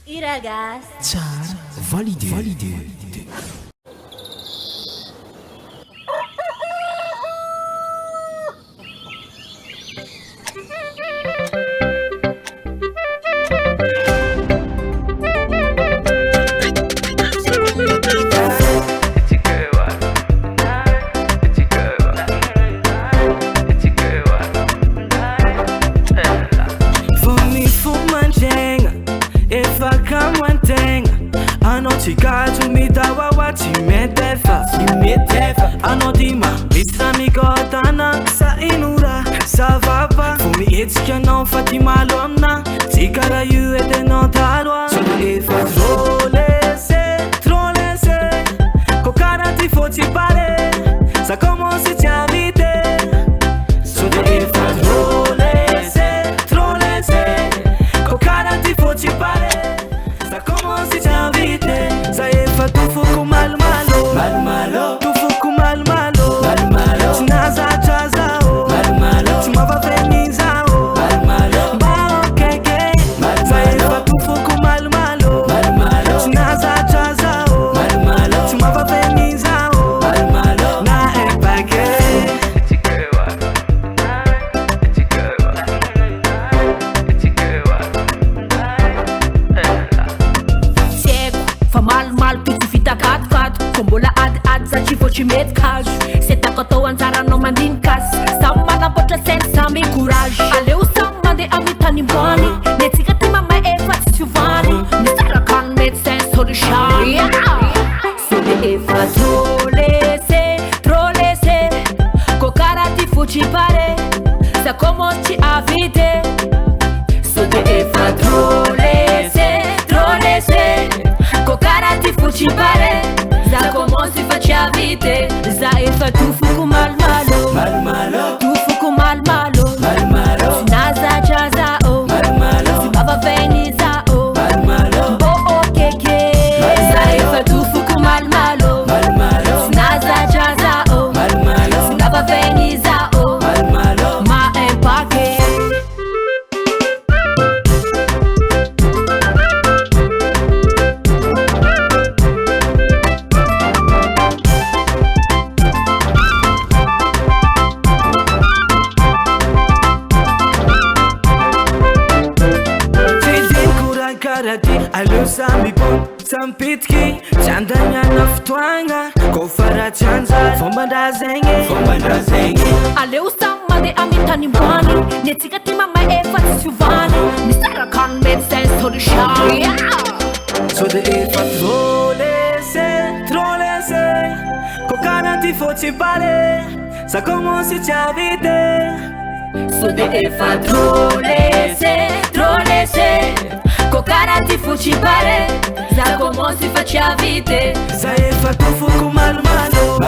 I ragazzi. Tsara, validé. Chikachu mitawawa chimetefa Anodima Misramikotana Sa inura Sa vava Fumi etsika Fatima lomna Tikara yu eteno talwa So efa trop laissé Kokara ti faut t'y parler Ça commence à vite So efa trop laissé Kokara ti faut t'y parler Ça commence à vite Saefa tufuku malmalo Tufuku malmalo Tinaza chazao Tumava venizao Bao keke Saefa tufuku malmalo Tinaza chazao Tumava venizao Na epake Fa mal più ti fita cat Kombola ad za ci voci met caj Se ta koto anzara no mandin kas Sama na bocha senza mi courage Aleu sama de amitani bani Ne tigati mama e fati ciuvani Mi sara kan met sense hori shari So de e fa trop laissé Kokara ti fuci pare Sa comoci a vite So de e fa trop laissé Kokara ti fuci pare Za como si faccia vite Za e fa tufuku malmalo Tufuku malmalo Sinaza chazao Sibaba venizao Bo o keke Za e fa tufuku malmalo Sinaza chazao Sibaba venizao Ma empake Aleu sambi pon sampitki Chandanya naftuanga Kofara chanza Fombanda zengi Aleu sama de amitani bani Ne tigati mama e fati ciuvani Mi sara kan met sense hori shari So de e fa trop laissé Kokara ti faut t'y parler Ça commence à vite So de e fa trop laissé Kokara ti fuci pare Za como si faccia vite Sa e fa tufuku malmalo